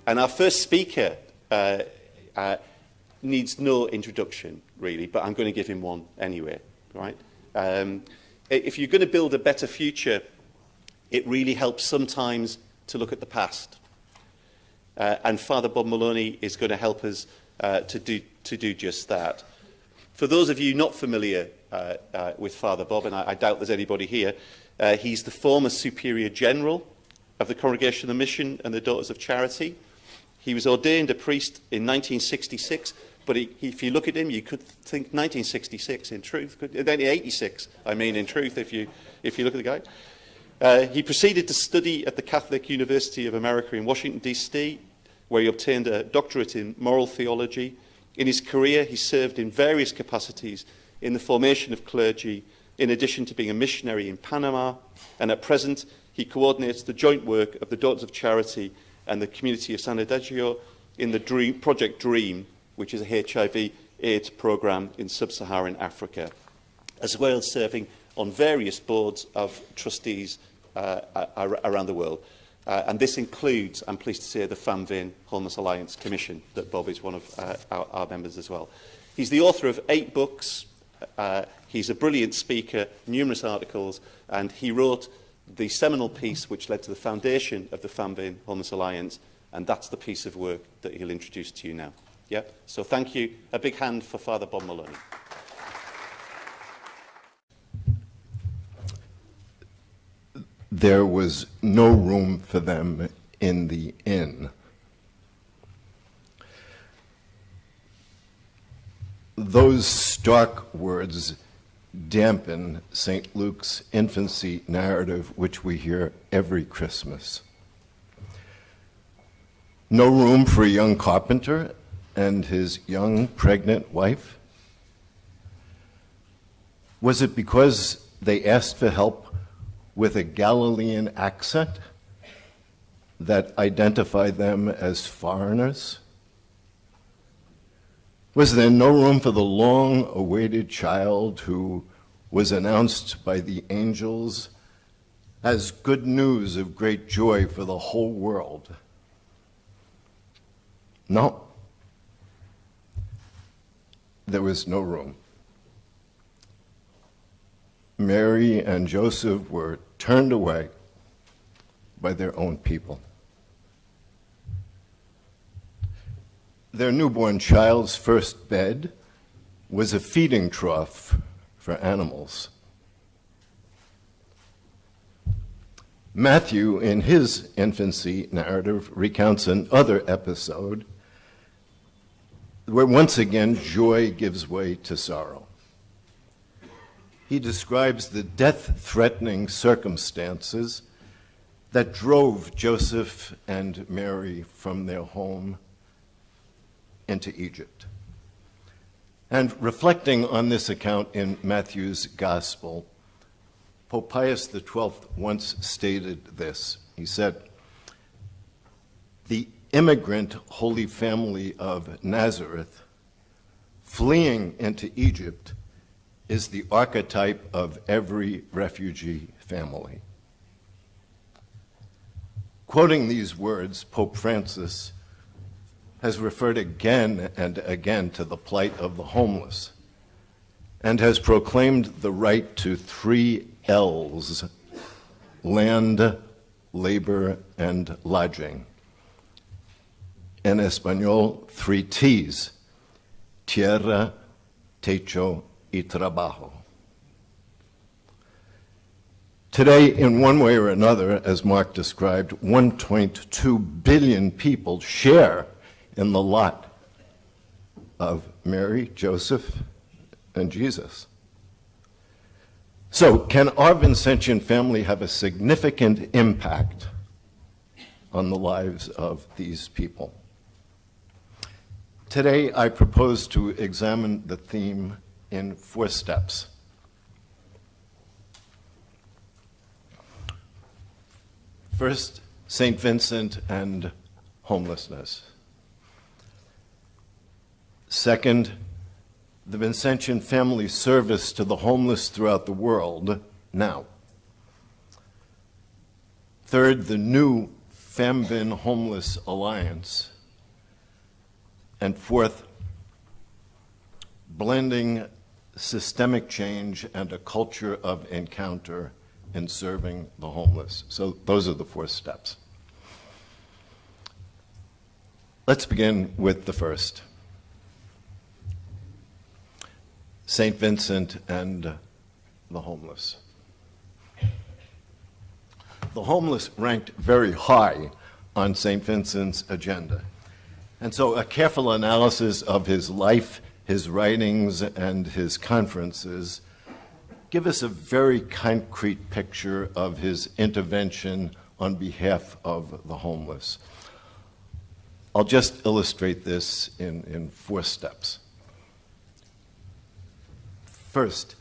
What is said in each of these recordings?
And our first speaker needs no introduction, really, but I'm going to give him one anyway, right? If you're going to build a better future, it really helps sometimes to look at the past. And Father Bob Maloney is going to help us to do just that. For those of you not familiar with Father Bob, and I doubt there's anybody here, he's the former Superior General of the Congregation of the Mission and the Daughters of Charity. He was ordained a priest in 1966, but if you look at him, you could think 1966 in truth. 1986, I mean, in truth, if you look at the guy. He proceeded to study at the Catholic University of America in Washington, D.C., where he obtained a doctorate in moral theology. In his career, he served in various capacities in the formation of clergy, in addition to being a missionary in Panama, and at present, he coordinates the joint work of the Daughters of Charity and the community of San Adagio in the Project DREAM, which is a HIV/AIDS program in sub-Saharan Africa, as well as serving on various boards of trustees around the world. And this includes, I'm pleased to say, the Famvin Homeless Alliance Commission, that Bob is one of our members as well. He's the author of 8 books. He's a brilliant speaker, numerous articles, and he wrote the seminal piece which led to the foundation of the Famvin Homeless Alliance, and that's the piece of work that he'll introduce to you now. Yeah? So thank you. A big hand for Father Bob Maloney. There was no room for them in the inn. Those stark words dampen St. Luke's infancy narrative, which we hear every Christmas. No room for a young carpenter and his young pregnant wife? Was it because they asked for help with a Galilean accent that identified them as foreigners? Was there no room for the long-awaited child who was announced by the angels as good news of great joy for the whole world? No. There was no room. Mary and Joseph were turned away by their own people. Their newborn child's first bed was a feeding trough for animals. Matthew, in his infancy narrative, recounts another episode where once again joy gives way to sorrow. He describes the death-threatening circumstances that drove Joseph and Mary from their home into Egypt. And reflecting on this account in Matthew's Gospel, Pope Pius XII once stated this. He said, "The immigrant Holy Family of Nazareth, fleeing into Egypt, is the archetype of every refugee family." Quoting these words, Pope Francis has referred again and again to the plight of the homeless and has proclaimed the right to 3 L's: land, labor, and lodging. In Espanol, 3 T's: tierra, techo, y trabajo. Today, in one way or another, as Mark described, 1.2 billion people share in the lot of Mary, Joseph, and Jesus. So, can our Vincentian family have a significant impact on the lives of these people? Today, I propose to examine the theme in 4 steps. First, St. Vincent and homelessness. Second, the Vincentian family service to the homeless throughout the world now. Third, the new Famvin Homeless Alliance. And fourth, blending systemic change and a culture of encounter in serving the homeless. So those are the 4 steps. Let's begin with the first. St. Vincent and the homeless. The homeless ranked very high on St. Vincent's agenda. And so a careful analysis of his life, his writings, and his conferences give us a very concrete picture of his intervention on behalf of the homeless. I'll just illustrate this in 4 steps. First,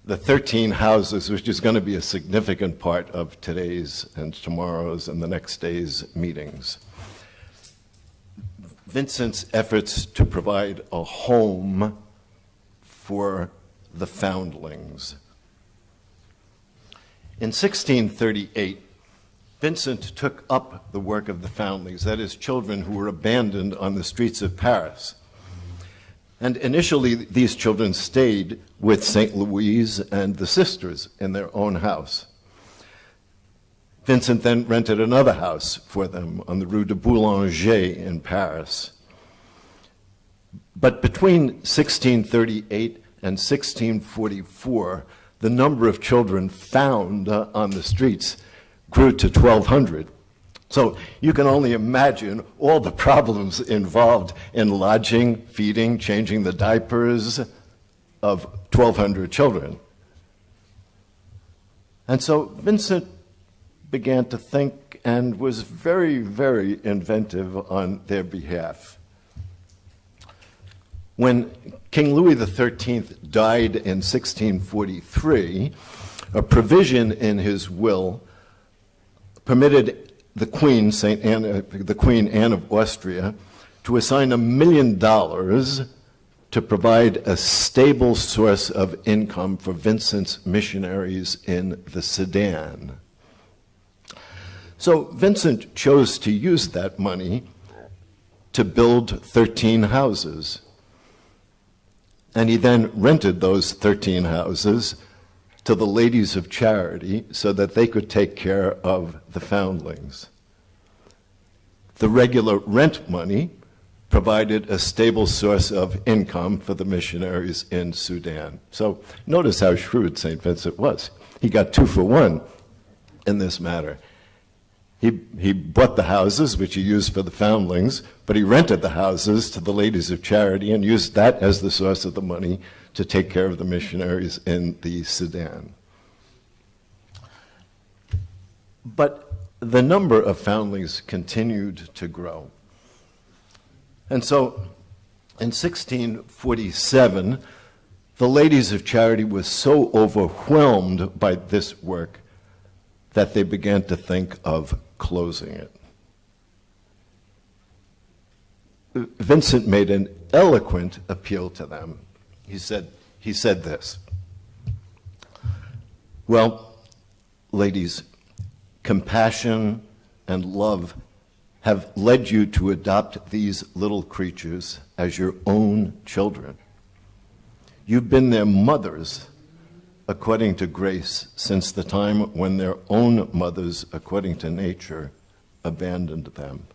the 13 houses, which is going to be a significant part of today's and tomorrow's and the next day's meetings. Vincent's efforts to provide a home for the foundlings. In 1638, Vincent took up the work of the foundlings, that is, children who were abandoned on the streets of Paris. And initially, these children stayed with St. Louise and the sisters in their own house. Vincent then rented another house for them on the Rue de Boulanger in Paris. But between 1638 and 1644, the number of children found on the streets grew to 1,200. So you can only imagine all the problems involved in lodging, feeding, changing the diapers of 1,200 children. And so Vincent began to think and was very, very inventive on their behalf. When King Louis XIII died in 1643, a provision in his will permitted the Queen, the Queen Anne of Austria, to assign $1 million to provide a stable source of income for Vincent's missionaries in the Sudan. So Vincent chose to use that money to build 13 houses. And he then rented those 13 houses to the Ladies of Charity so that they could take care of the foundlings. The regular rent money provided a stable source of income for the missionaries in Sudan. So notice how shrewd St. Vincent was. He got 2 for 1 in this matter. He bought the houses, which he used for the foundlings, but he rented the houses to the Ladies of Charity and used that as the source of the money to take care of the missionaries in the Sudan. But the number of foundlings continued to grow. And so in 1647, the Ladies of Charity was so overwhelmed by this work that they began to think of closing it. Vincent made an eloquent appeal to them. He said this: "Well, ladies, compassion and love have led you to adopt these little creatures as your own children. You've been their mothers according to grace since the time when their own mothers, according to nature, abandoned them.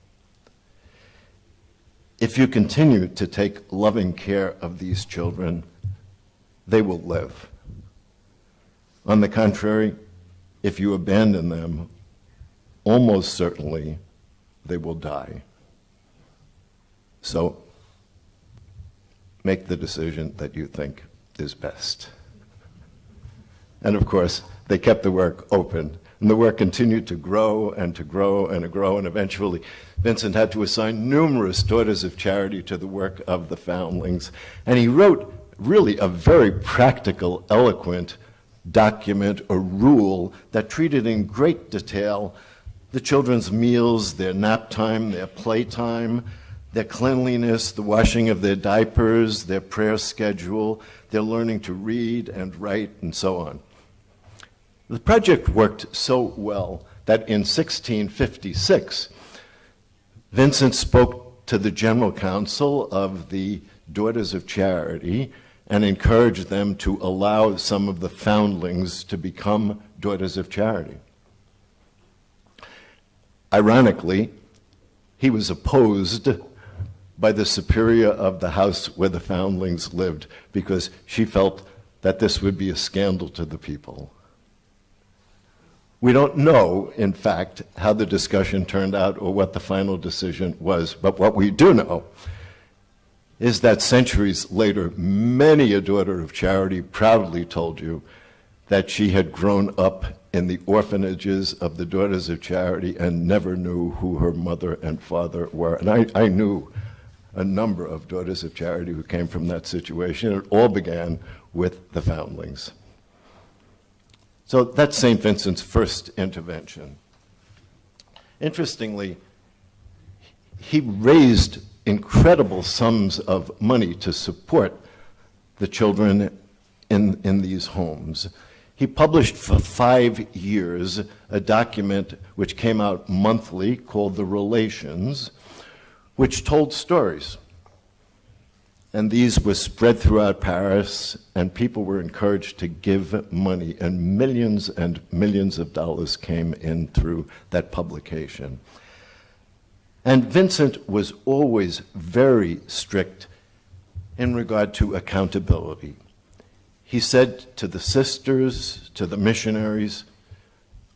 If you continue to take loving care of these children, they will live. On the contrary, if you abandon them, almost certainly they will die. So make the decision that you think is best." And of course, they kept the work open. And the work continued to grow and to grow and to grow. And eventually, Vincent had to assign numerous daughters of charity to the work of the foundlings. And he wrote really a very practical, eloquent document or rule that treated in great detail the children's meals, their nap time, their playtime, their cleanliness, the washing of their diapers, their prayer schedule, their learning to read and write, and so on. The project worked so well that in 1656, Vincent spoke to the General Council of the Daughters of Charity and encouraged them to allow some of the foundlings to become Daughters of Charity. Ironically, he was opposed by the superior of the house where the foundlings lived because she felt that this would be a scandal to the people. We don't know, in fact, how the discussion turned out or what the final decision was, but what we do know is that centuries later, many a daughter of charity proudly told you that she had grown up in the orphanages of the Daughters of Charity and never knew who her mother and father were. And I knew a number of Daughters of Charity who came from that situation. It all began with the foundlings. So that's St. Vincent's first intervention. Interestingly, he raised incredible sums of money to support the children in these homes. He published for 5 years a document which came out monthly called The Relations, which told stories. And these were spread throughout Paris, and people were encouraged to give money, and millions of dollars came in through that publication. And Vincent was always very strict in regard to accountability. He said to the sisters, to the missionaries,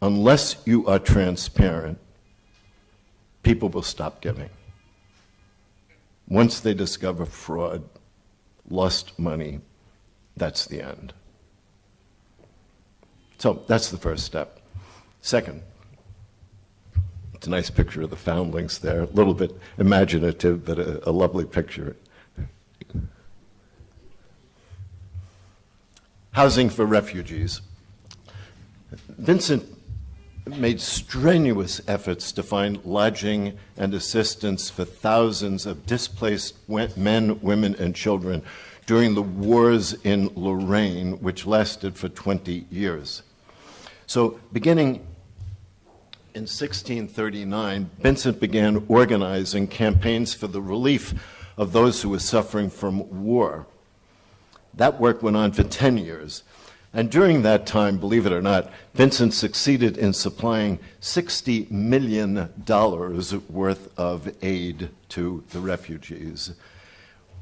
unless you are transparent, people will stop giving. Once they discover fraud, lost money, that's the end. So that's the first step. Second, it's a nice picture of the foundlings there, a little bit imaginative, but a lovely picture. Housing for refugees. Vincent made strenuous efforts to find lodging and assistance for thousands of displaced men, women, and children during the wars in Lorraine, which lasted for 20 years. So beginning in 1639, Vincent began organizing campaigns for the relief of those who were suffering from war. That work went on for 10 years. And during that time, believe it or not, Vincent succeeded in supplying $60 million worth of aid to the refugees.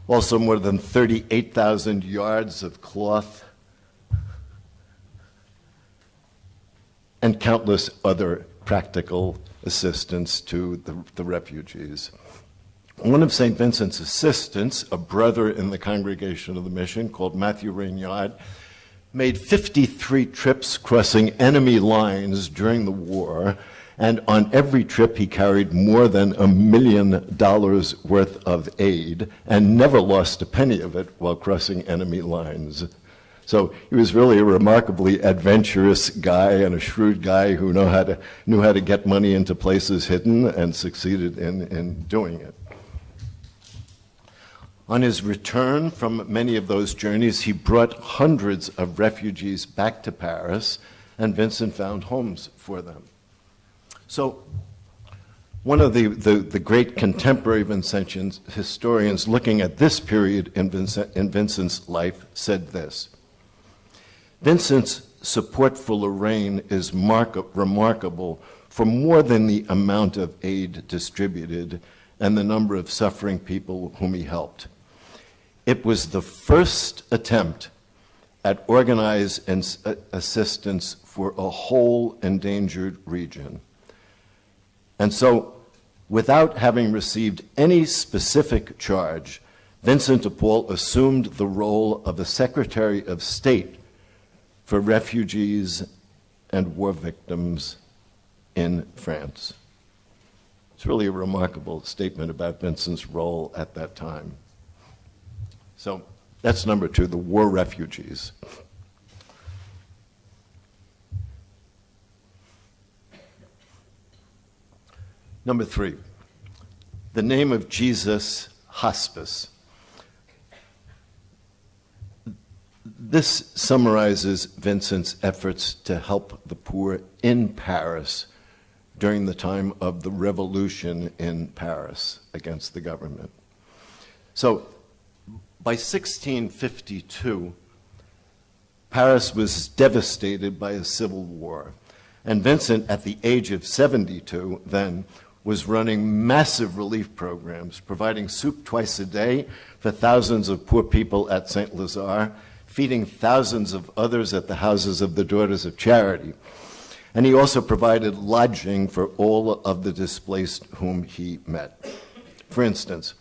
Also more than 38,000 yards of cloth and countless other practical assistance to the refugees. One of St. Vincent's assistants, a brother in the congregation of the mission called Matthew Regnard, made 53 trips crossing enemy lines during the war, and on every trip he carried more than $1 million worth of aid and never lost a penny of it while crossing enemy lines. So he was really a remarkably adventurous guy and a shrewd guy who knew how to get money into places hidden and succeeded in doing it. On his return from many of those journeys, he brought hundreds of refugees back to Paris, and Vincent found homes for them. So one of the great contemporary Vincentian historians looking at this period in Vincent's life said this: Vincent's support for Lorraine is remarkable for more than the amount of aid distributed and the number of suffering people whom he helped. It was the first attempt at organized assistance for a whole endangered region. And so, without having received any specific charge, Vincent de Paul assumed the role of the Secretary of State for refugees and war victims in France. It's really a remarkable statement about Vincent's role at that time. So that's number two, the war refugees. Number three, the Name of Jesus Hospice. This summarizes Vincent's efforts to help the poor in Paris during the time of the revolution in Paris against the government. So by 1652, Paris was devastated by a civil war. And Vincent, at the age of 72 then, was running massive relief programs, providing soup twice a day for thousands of poor people at St. Lazare, feeding thousands of others at the houses of the Daughters of Charity. And he also provided lodging for all of the displaced whom he met. For instance,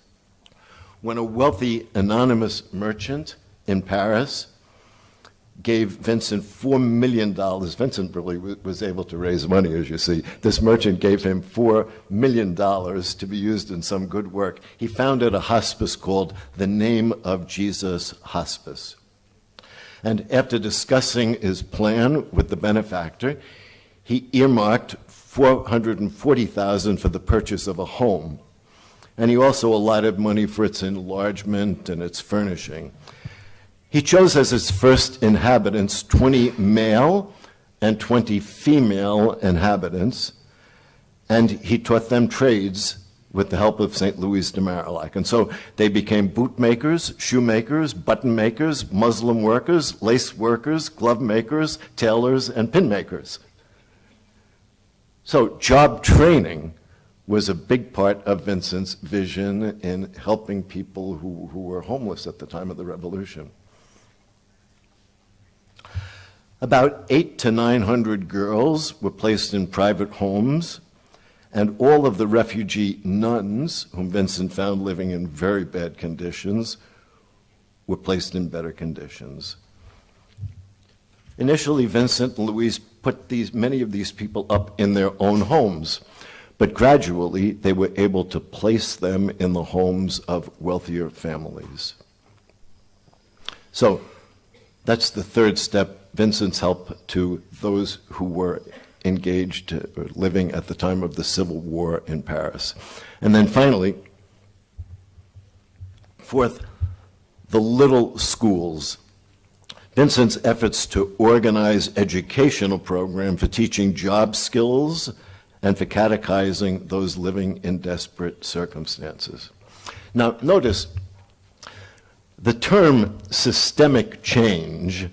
when a wealthy anonymous merchant in Paris gave Vincent $4 million. Vincent really was able to raise money, as you see. This merchant gave him $4 million to be used in some good work. He founded a hospice called the Name of Jesus Hospice. And after discussing his plan with the benefactor, he earmarked $440,000 for the purchase of a home. And he also allotted money for its enlargement and its furnishing. He chose as his first inhabitants 20 male and 20 female inhabitants, and he taught them trades with the help of St. Louis de Marillac. And so they became bootmakers, shoemakers, button makers, muslin workers, lace workers, glove makers, tailors, and pin makers. So job training was a big part of Vincent's vision in helping people who were homeless at the time of the Revolution. About 800 to 900 girls were placed in private homes, and all of the refugee nuns, whom Vincent found living in very bad conditions, were placed in better conditions. Initially, Vincent and Louise put many of these people up in their own homes, but gradually they were able to place them in the homes of wealthier families. So that's the third step, Vincent's help to those who were engaged or living at the time of the Civil War in Paris. And then finally, fourth, the little schools. Vincent's efforts to organize educational programs for teaching job skills and for catechizing those living in desperate circumstances. Now, notice the term systemic change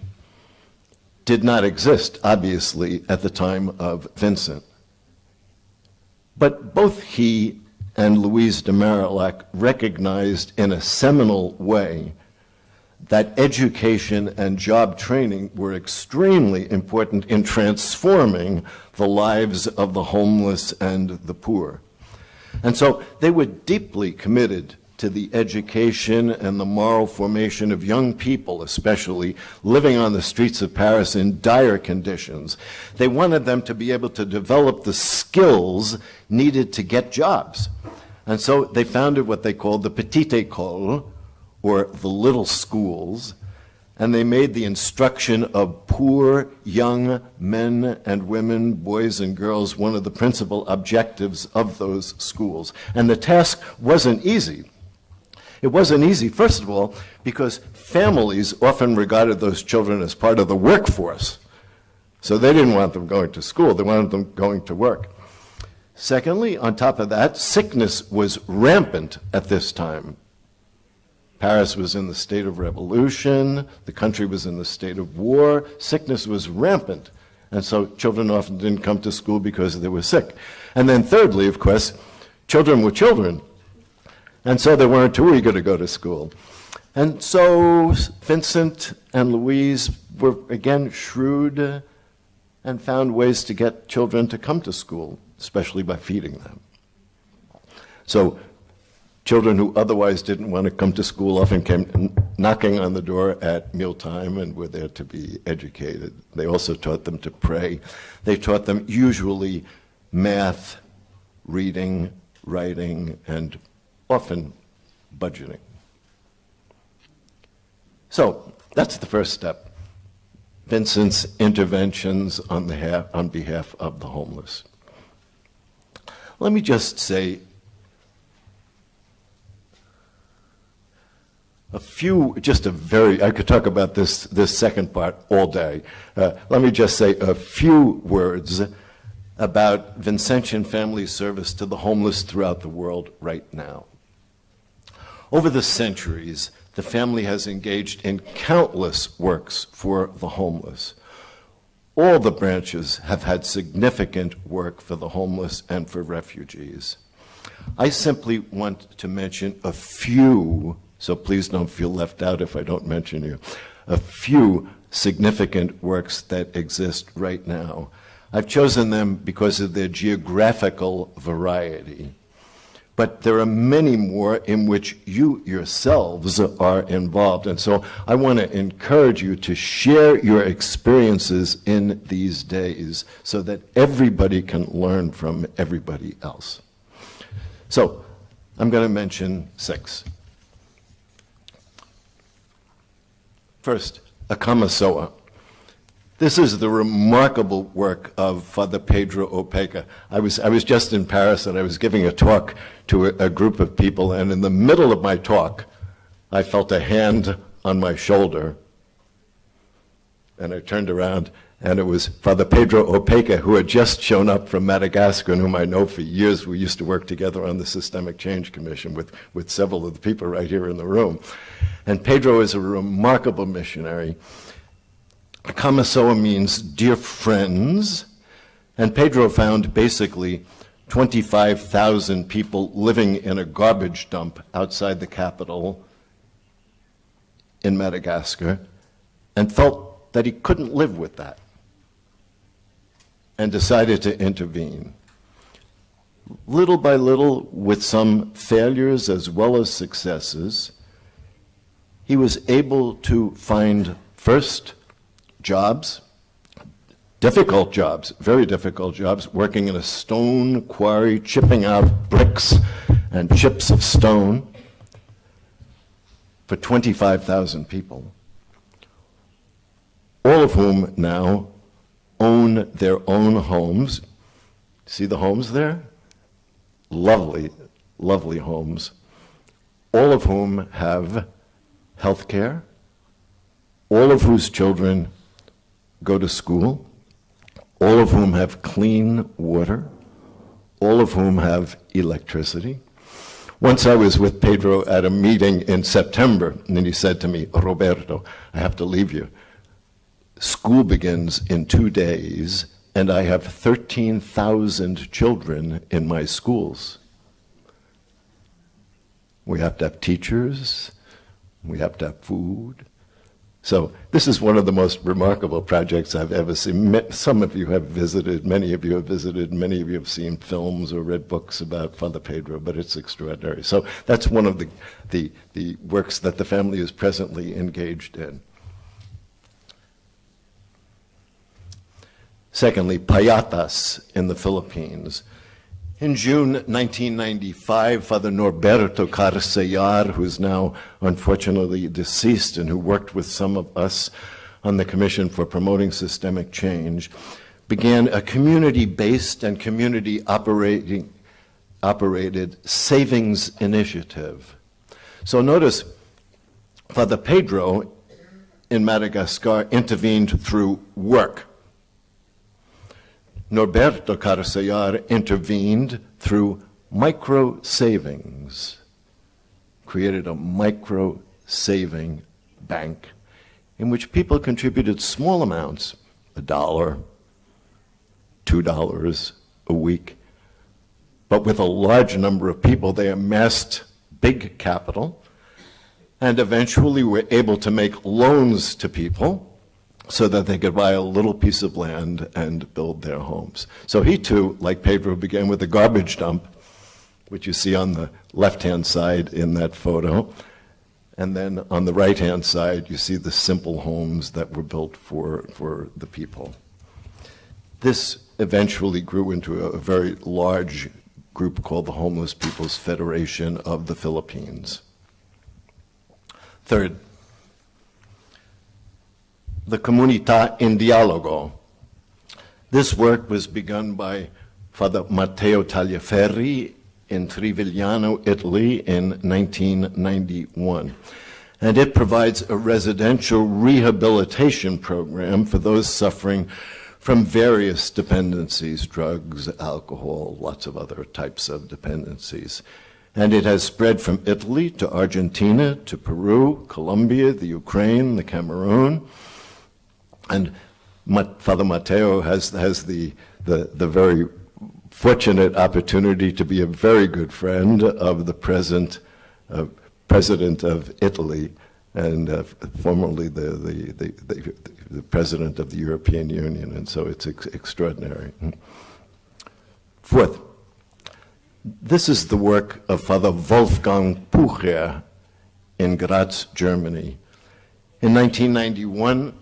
did not exist, obviously, at the time of Vincent. But both he and Louise de Marillac recognized in a seminal way that education and job training were extremely important in transforming the lives of the homeless and the poor. And so they were deeply committed to the education and the moral formation of young people, especially living on the streets of Paris in dire conditions. They wanted them to be able to develop the skills needed to get jobs. And so they founded what they called the Petite École, or the little schools, and they made the instruction of poor young men and women, boys and girls, one of the principal objectives of those schools. And the task wasn't easy. It wasn't easy, first of all, because families often regarded those children as part of the workforce. So they didn't want them going to school, they wanted them going to work. Secondly, on top of that, sickness was rampant at this time. Paris was in the state of revolution, the country was in the state of war, sickness was rampant. And so children often didn't come to school because they were sick. And then thirdly, of course, children were children. And so they weren't too eager to go to school. And so Vincent and Louise were, again, shrewd and found ways to get children to come to school, especially by feeding them. So children who otherwise didn't want to come to school often came knocking on the door at mealtime and were there to be educated. They also taught them to pray. They taught them usually math, reading, writing, and often budgeting. So that's the first step, Vincent's interventions on behalf of the homeless. Let me just say I could talk about this second part all day. Let me just say a few words about Vincentian Family service to the homeless throughout the world right now. Over the centuries, the family has engaged in countless works for the homeless. All the branches have had significant work for the homeless and for refugees. I simply want to mention a few, so please don't feel left out if I don't mention you, a few significant works that exist right now. I've chosen them because of their geographical variety. But there are many more in which you yourselves are involved. And so I want to encourage you to share your experiences in these days so that everybody can learn from everybody else. So I'm going to mention 6. First, Akamasoa. This is the remarkable work of Father Pedro Opeka. I was just in Paris and I was giving a talk to a group of people, and in the middle of my talk, I felt a hand on my shoulder. And I turned around, and it was Father Pedro Opeka, who had just shown up from Madagascar, and whom I know for years. We used to work together on the Systemic Change Commission with several of the people right here in the room. And Pedro is a remarkable missionary. Kamasoa means dear friends, and Pedro found basically 25,000 people living in a garbage dump outside the capital in Madagascar, and felt that he couldn't live with that, and decided to intervene. Little by little, with some failures as well as successes, he was able to find first jobs, difficult jobs, very difficult jobs, working in a stone quarry, chipping out bricks and chips of stone for 25,000 people, all of whom now own their own homes. See the homes there? Lovely, lovely homes, all of whom have health care, all of whose children go to school, all of whom have clean water, all of whom have electricity. Once I was with Pedro at a meeting in September, and then he said to me, Roberto, I have to leave you. School begins in 2 days, and I have 13,000 children in my schools. We have to have teachers, we have to have food. So this is one of the most remarkable projects I've ever seen. Some of you have visited, many of you have visited, many of you have seen films or read books about Father Pedro, but it's extraordinary. So that's one of the works that the family is presently engaged in. Secondly, Payatas in the Philippines. In June 1995, Father Norberto Carcellar, who's now unfortunately deceased and who worked with some of us on the Commission for Promoting Systemic Change, began a community-based and community-operated savings initiative. So notice, Father Pedro in Madagascar intervened through work. Norberto Carcellar intervened through micro-savings, created a micro-saving bank in which people contributed small amounts, $1, $2 a week, but with a large number of people, they amassed big capital and eventually were able to make loans to people so that they could buy a little piece of land and build their homes. So he too, like Pedro, began with a garbage dump, which you see on the left-hand side in that photo. And then on the right-hand side, you see the simple homes that were built for the people. This eventually grew into a very large group called the Homeless People's Federation of the Philippines. Third, the Comunità in Dialogo. This work was begun by Father Matteo Tagliaferri in Trivigliano, Italy in 1991. And it provides a residential rehabilitation program for those suffering from various dependencies, drugs, alcohol, lots of other types of dependencies. And it has spread from Italy to Argentina to Peru, Colombia, the Ukraine, the Cameroon. And Father Matteo has the very fortunate opportunity to be a very good friend of the present President of Italy, and formerly the President of the European Union, and so it's extraordinary. Fourth, this is the work of Father Wolfgang Pucher in Graz, Germany. In 1991,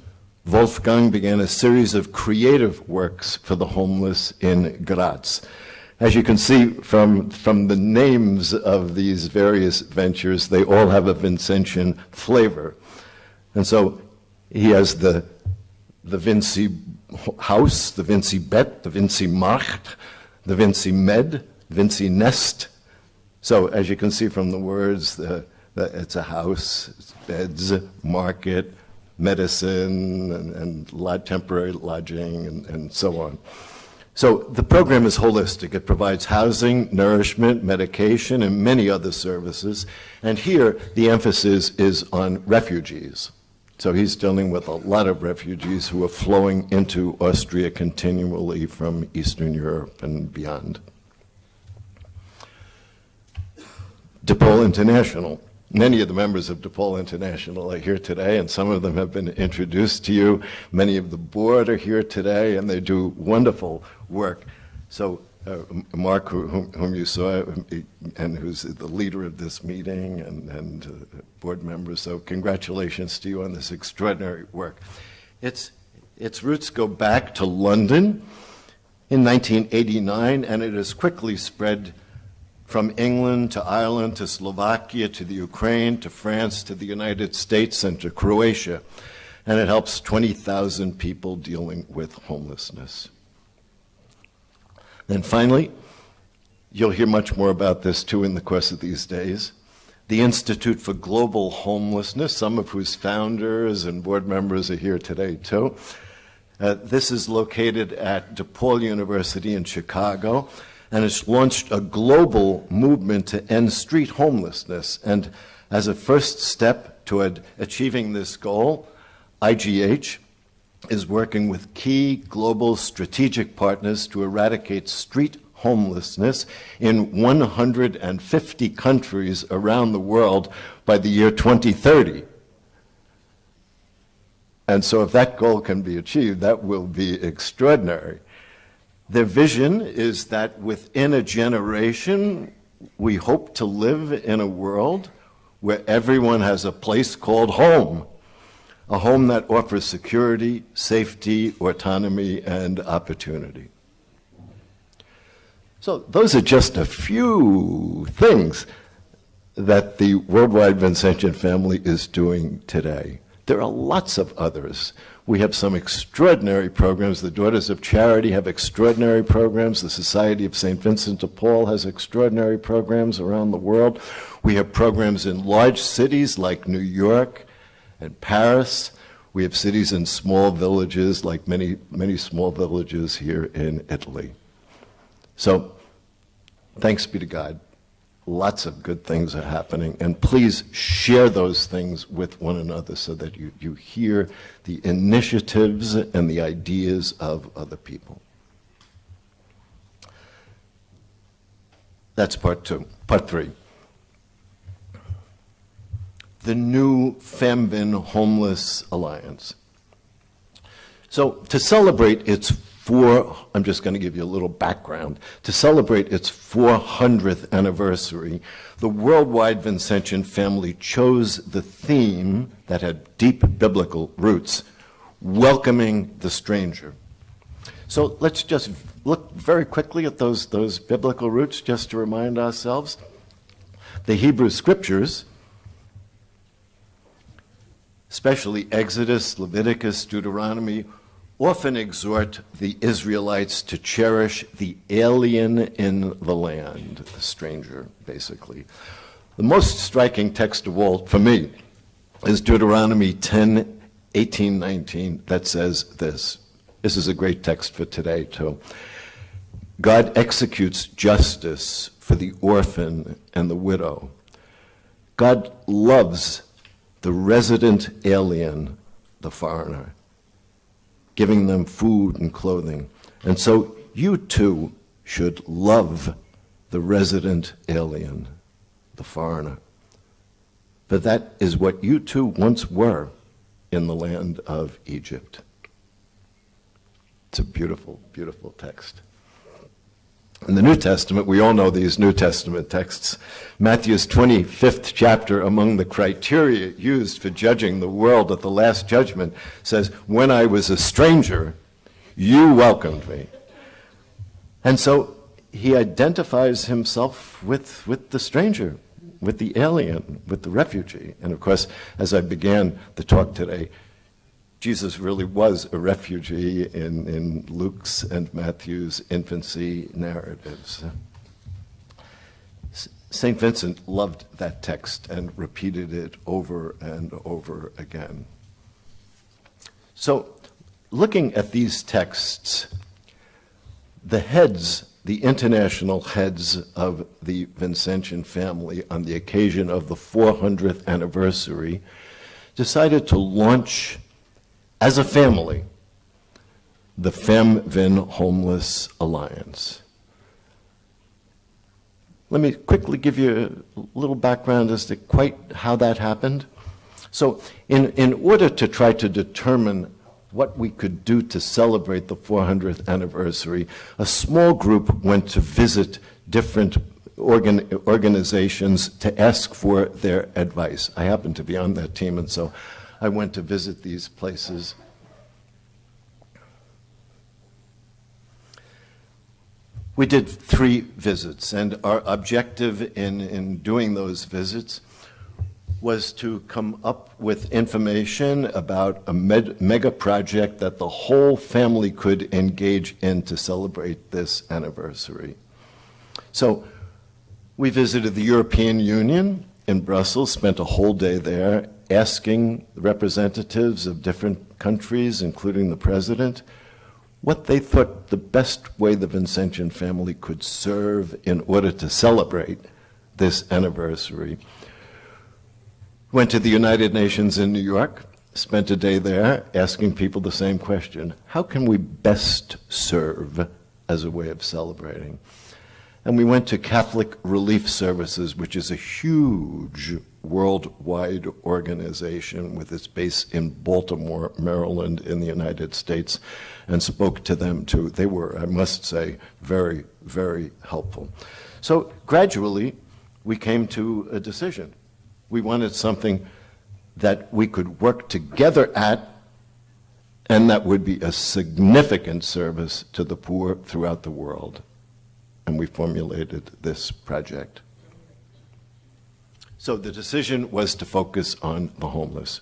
Wolfgang began a series of creative works for the homeless in Graz. As you can see from the names of these various ventures, they all have a Vincentian flavor. And so he has the Vinci House, the Vinci Bett, the Vinci Macht, the Vinci Med, Vinci Nest. So as you can see from the words, it's a house, it's beds, market, medicine, and temporary lodging, and so on. So the program is holistic. It provides housing, nourishment, medication, and many other services. And here, the emphasis is on refugees. So he's dealing with a lot of refugees who are flowing into Austria continually from Eastern Europe and beyond. De Paul International. Many of the members of De Paul International are here today, and some of them have been introduced to you. Many of the board are here today, and they do wonderful work. So Mark, whom you saw, and who's the leader of this meeting, and board members, so congratulations to you on this extraordinary work. Its roots go back to London in 1989, and it has quickly spread from England to Ireland to Slovakia to the Ukraine to France to the United States and to Croatia. And it helps 20,000 people dealing with homelessness. And finally, you'll hear much more about this too in the course of these days, the Institute for Global Homelessness, some of whose founders and board members are here today too. This is located at DePaul University in Chicago, and it's launched a global movement to end street homelessness. And as a first step toward achieving this goal, IGH is working with key global strategic partners to eradicate street homelessness in 150 countries around the world by the year 2030. And so if that goal can be achieved, that will be extraordinary. Their vision is that within a generation, we hope to live in a world where everyone has a place called home, a home that offers security, safety, autonomy, and opportunity. So those are just a few things that the Worldwide Vincentian Family is doing today. There are lots of others. We have some extraordinary programs. The Daughters of Charity have extraordinary programs. The Society of St Vincent de Paul has extraordinary programs around the world. We have programs in large cities like New York and Paris. We have cities in small villages like many small villages here in Italy. So, thanks be to God. Lots of good things are happening, and please share those things with one another so that you hear the initiatives and the ideas of other people. That's part two. Part three. The new Famvin Homeless Alliance. So to celebrate its I'm just going to give you a little background. To celebrate its 400th anniversary, the Worldwide Vincentian Family chose the theme that had deep biblical roots, welcoming the stranger. So let's just look very quickly at those biblical roots just to remind ourselves. The Hebrew Scriptures, especially Exodus, Leviticus, Deuteronomy, often exhort the Israelites to cherish the alien in the land, the stranger, basically. The most striking text of all, for me, is Deuteronomy 10, 18, 19, that says this, This is a great text for today, too. God executes justice for the orphan and the widow. God loves the resident alien, the foreigner, giving them food and clothing. And so you too should love the resident alien, the foreigner. For that is what you too once were in the land of Egypt. It's a beautiful, beautiful text. In the New Testament, we all know these New Testament texts. Matthew's 25th chapter, among the criteria used for judging the world at the Last Judgment, says, when I was a stranger, you welcomed me. And so he identifies himself with the stranger, with the alien, with the refugee. And of course, as I began the talk today, Jesus really was a refugee in Luke's and Matthew's infancy narratives. St. Vincent loved that text and repeated it over and over again. So, looking at these texts, the heads, the international heads of the Vincentian family on the occasion of the 400th anniversary decided to launch as a family, the Famvin Homeless Alliance. Let me quickly give you a little background as to quite how that happened. So in order to try to determine what we could do to celebrate the 400th anniversary, a small group went to visit different organizations to ask for their advice. I happened to be on that team, and so I went to visit these places. We did 3 visits, and our objective in doing those visits was to come up with information about a mega project that the whole family could engage in to celebrate this anniversary. So we visited the European Union in Brussels, spent a whole day there, asking representatives of different countries, including the president, what they thought the best way the Vincentian family could serve in order to celebrate this anniversary. Went to the United Nations in New York, spent a day there asking people the same question. How can we best serve as a way of celebrating? And we went to Catholic Relief Services, which is a huge worldwide organization with its base in Baltimore, Maryland, in the United States, and spoke to them too. They were, I must say, very, very helpful. So gradually, we came to a decision. We wanted something that we could work together at, and that would be a significant service to the poor throughout the world. And we formulated this project. So the decision was to focus on the homeless.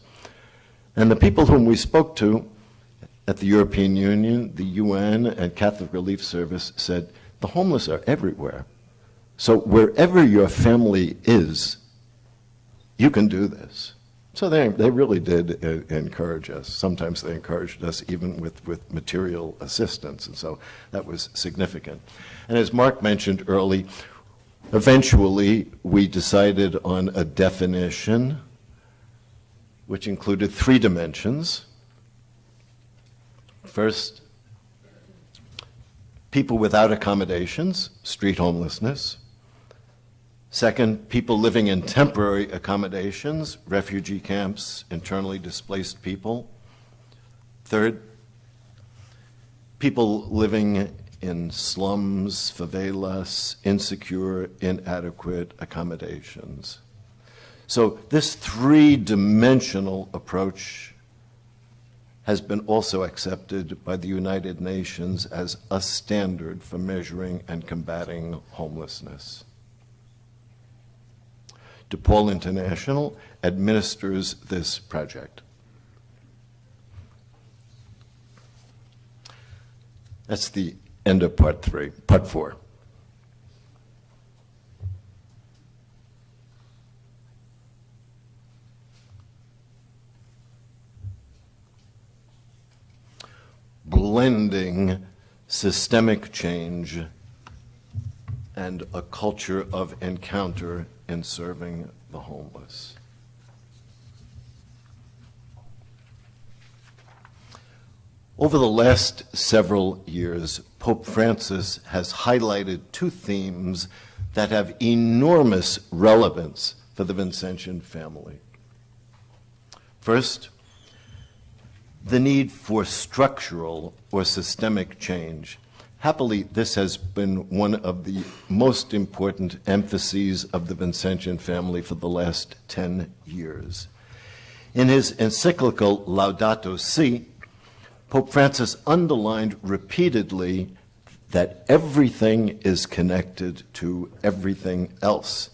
And the people whom we spoke to at the European Union, the UN, and Catholic Relief Service said, the homeless are everywhere. So wherever your family is, you can do this. So they really did encourage us. Sometimes they encouraged us even with material assistance, and so that was significant. And as Mark mentioned early, eventually we decided on a definition which included 3 dimensions. First, people without accommodations, street homelessness. Second, people living in temporary accommodations, refugee camps, internally displaced people. Third, people living in slums, favelas, insecure, inadequate accommodations. So this 3-dimensional approach has been also accepted by the United Nations as a standard for measuring and combating homelessness. De Paul International administers this project. That's the end of part 3. Part 4. blending systemic change and a culture of encounter in serving the homeless. Over the last several years, Pope Francis has highlighted two themes that have enormous relevance for the Vincentian family. First, the need for structural or systemic change. Happily, this has been one of the most important emphases of the Vincentian family for the last 10 years. In his encyclical Laudato Si', Pope Francis underlined repeatedly that everything is connected to everything else,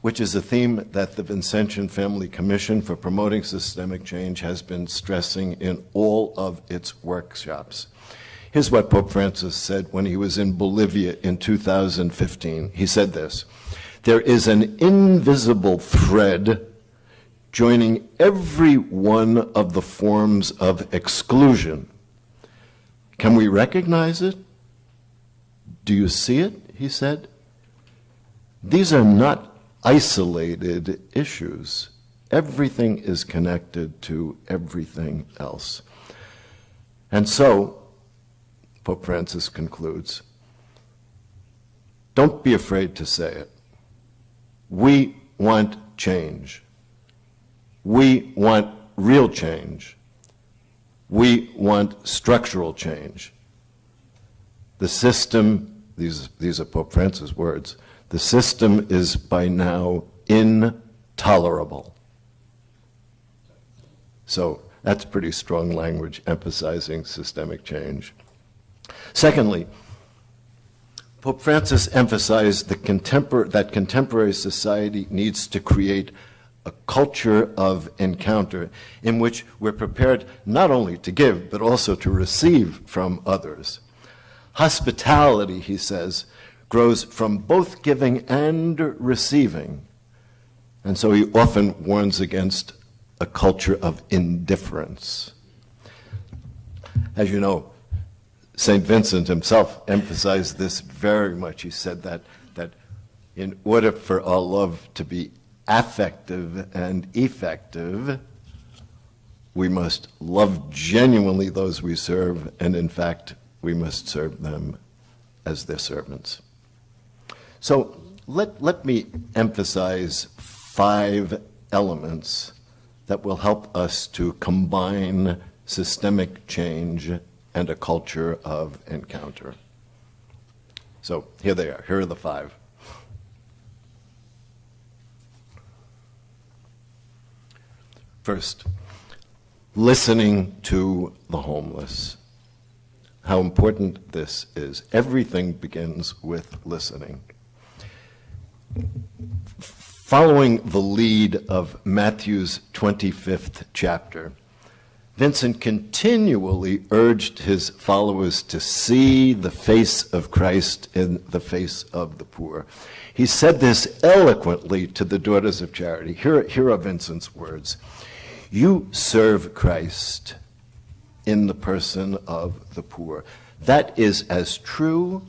which is a theme that the Vincentian Family Commission for Promoting Systemic Change has been stressing in all of its workshops. Here's what Pope Francis said when he was in Bolivia in 2015. He said this: "There is an invisible thread joining every one of the forms of exclusion. Can we recognize it? Do you see it?" he said. "These are not isolated issues. Everything is connected to everything else." And so, Pope Francis concludes, don't be afraid to say it. We want change. We want real change. We want structural change. The system, these are Pope Francis' words, the system is by now intolerable. So that's pretty strong language emphasizing systemic change. Secondly, Pope Francis emphasized that contemporary society needs to create a culture of encounter in which we're prepared not only to give, but also to receive from others. Hospitality, he says, grows from both giving and receiving. And so he often warns against a culture of indifference. As you know, St. Vincent himself emphasized this very much. He said that in order for our love to be affective and effective, we must love genuinely those we serve, and in fact, we must serve them as their servants. So let me emphasize 5 elements that will help us to combine systemic change and a culture of encounter. So here they are. Here are the 5. First, listening to the homeless. How important this is. Everything begins with listening. Following the lead of Matthew's 25th chapter, Vincent continually urged his followers to see the face of Christ in the face of the poor. He said this eloquently to the Daughters of Charity. Here are Vincent's words. "You serve Christ in the person of the poor. That is as true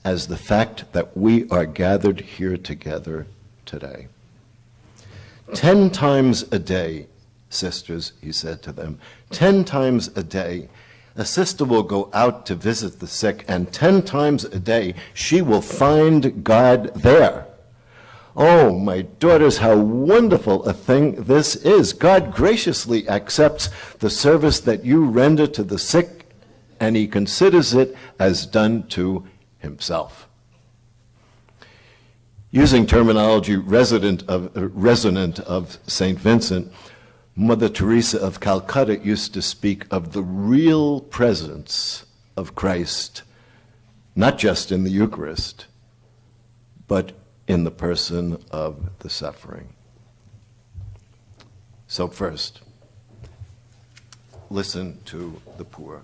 as the fact that we are gathered here together today. 10 times a day, sisters," he said to them, 10 times a day, a sister will go out to visit the sick, and 10 times a day she will find God there. Oh, my daughters, how wonderful a thing this is. God graciously accepts the service that you render to the sick, and he considers it as done to himself. Using terminology resonant of St. Vincent, Mother Teresa of Calcutta used to speak of the real presence of Christ, not just in the Eucharist, but in the person of the suffering. So first, listen to the poor.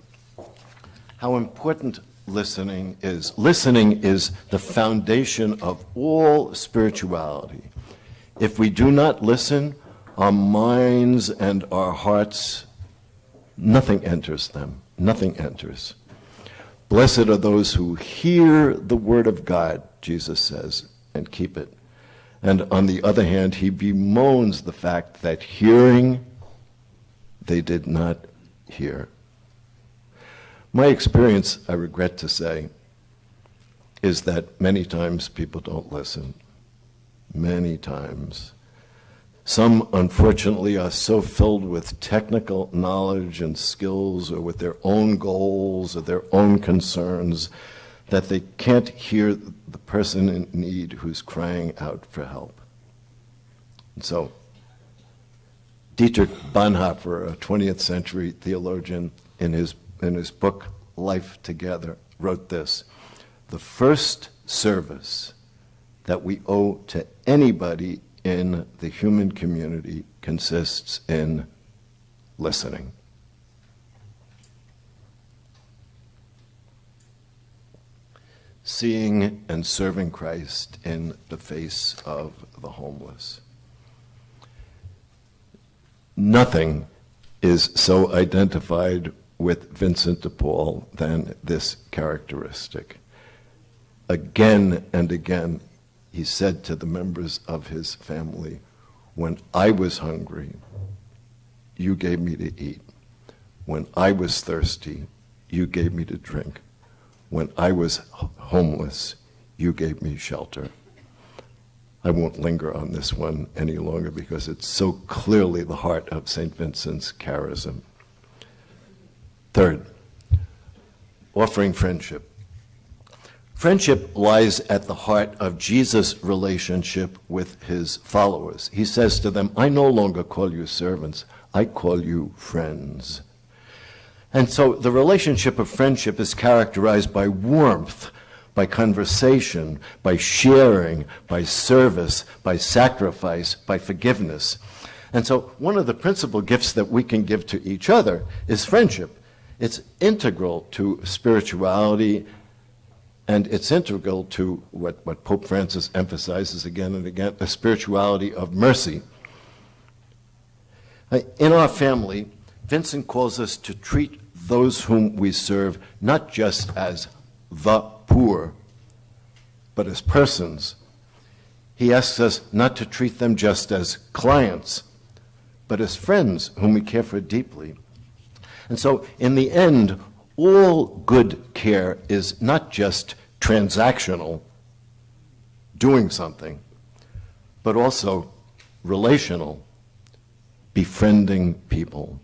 How important listening is. Listening is the foundation of all spirituality. If we do not listen, our minds and our hearts nothing enters them. Nothing enters. Blessed are those who hear the word of God, Jesus says, and keep it. And on the other hand, he bemoans the fact that hearing, they did not hear. My experience, I regret to say, is that many times people don't listen. Many times. Some, unfortunately, are so filled with technical knowledge and skills or with their own goals or their own concerns that they can't hear the person in need who's crying out for help. And so, Dietrich Bonhoeffer, a 20th century theologian, in his book, Life Together, wrote this: the first service that we owe to anybody in the human community consists in listening. Seeing and serving Christ in the face of the homeless. Nothing is so identified with Vincent de Paul than this characteristic. Again and again, he said to the members of his family, when I was hungry, you gave me to eat. When I was thirsty, you gave me to drink. When I was homeless, you gave me shelter. I won't linger on this one any longer because it's so clearly the heart of St. Vincent's charism. Third, offering friendship. Friendship lies at the heart of Jesus' relationship with his followers. He says to them, I no longer call you servants, I call you friends. And so the relationship of friendship is characterized by warmth, by conversation, by sharing, by service, by sacrifice, by forgiveness. And so one of the principal gifts that we can give to each other is friendship. It's integral to spirituality, and it's integral to what Pope Francis emphasizes again and again, a spirituality of mercy. In our family, Vincent calls us to treat those whom we serve not just as the poor, but as persons. He asks us not to treat them just as clients, but as friends whom we care for deeply. And so, in the end, all good care is not just transactional, doing something, but also relational, befriending people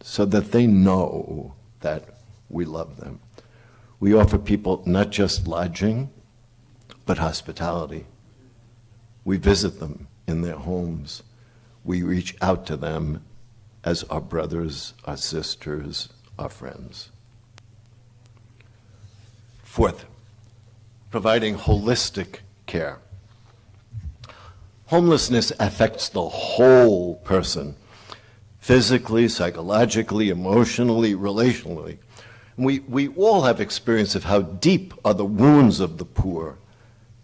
so that they know that we love them. We offer people not just lodging, but hospitality. We visit them in their homes. We reach out to them as our brothers, our sisters, our friends. Fourth, providing holistic care. Homelessness affects the whole person, physically, psychologically, emotionally, relationally. We all have experience of how deep are the wounds of the poor,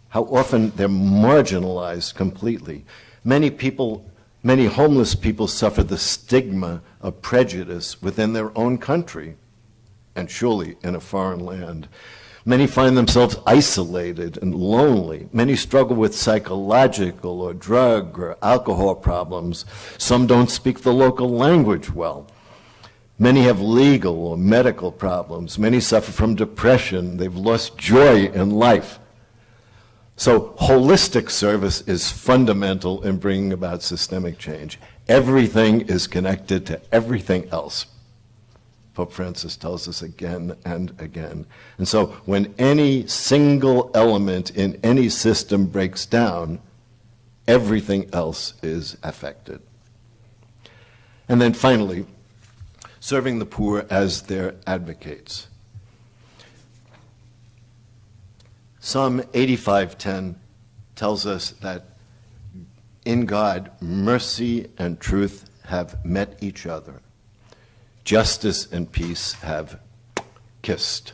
how often they're marginalized completely. Many homeless people suffer the stigma of prejudice within their own country, and surely in a foreign land. Many find themselves isolated and lonely. Many struggle with psychological or drug or alcohol problems. Some don't speak the local language well. Many have legal or medical problems. Many suffer from depression. They've lost joy in life. So holistic service is fundamental in bringing about systemic change. Everything is connected to everything else. Pope Francis tells us again and again. And so when any single element in any system breaks down, everything else is affected. And then finally, serving the poor as their advocates. Psalm 85:10 tells us that in God, mercy and truth have met each other. Justice and peace have kissed.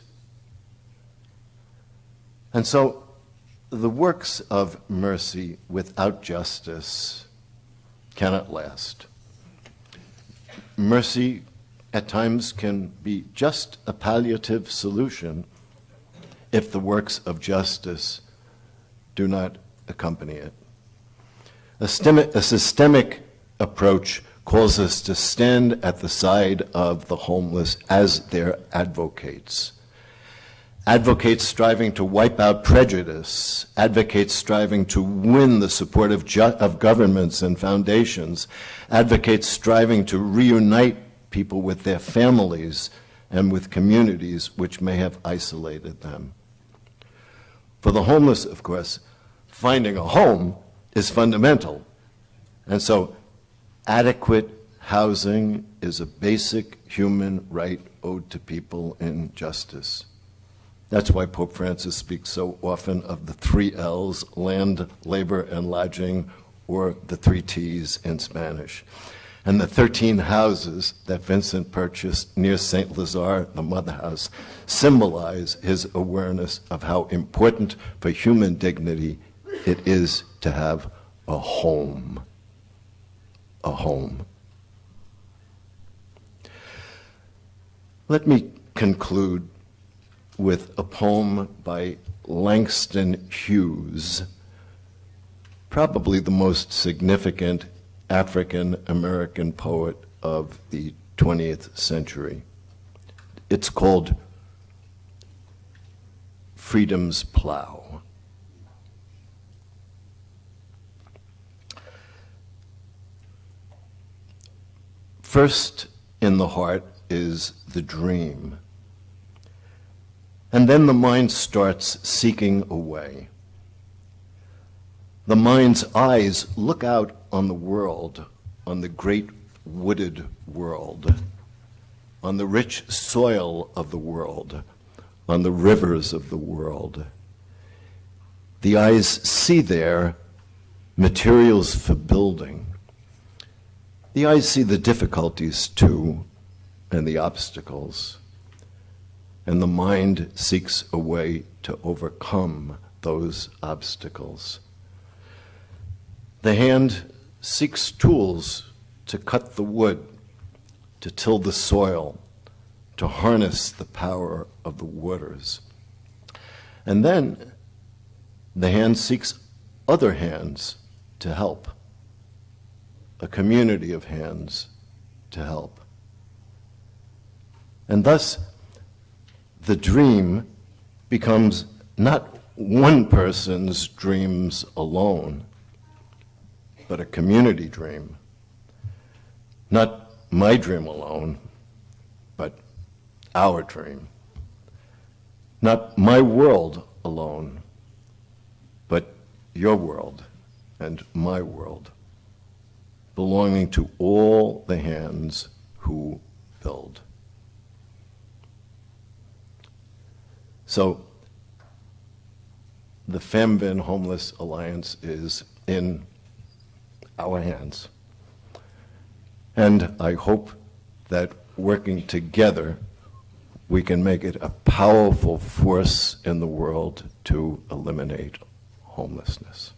And so the works of mercy without justice cannot last. Mercy at times can be just a palliative solution if the works of justice do not accompany it. A systemic approach calls us to stand at the side of the homeless as their advocates. Advocates striving to wipe out prejudice, advocates striving to win the support of governments and foundations, advocates striving to reunite people with their families and with communities which may have isolated them. For the homeless, of course, finding a home is fundamental. And so adequate housing is a basic human right owed to people in justice. That's why Pope Francis speaks so often of the 3 L's, land, labor, and lodging, or the 3 T's in Spanish. And the 13 houses that Vincent purchased near St. Lazare, the Mother House, symbolize his awareness of how important for human dignity it is to have a home. A home. Let me conclude with a poem by Langston Hughes, probably the most significant African-American poet of the 20th century. It's called Freedom's Plow. First in the heart is the dream. And then the mind starts seeking a way. The mind's eyes look out on the world, on the great wooded world, on the rich soil of the world, on the rivers of the world. The eyes see there materials for building. The eyes see the difficulties too, and the obstacles. And the mind seeks a way to overcome those obstacles. The hand seeks tools to cut the wood, to till the soil, to harness the power of the waters. And then the hand seeks other hands to help, a community of hands to help. And thus, the dream becomes not one person's dreams alone, but a community dream. Not my dream alone, but our dream. Not my world alone, but your world and my world, belonging to all the hands who build. So, the Famvin Homeless Alliance is in our hands. And I hope that working together, we can make it a powerful force in the world to eliminate homelessness.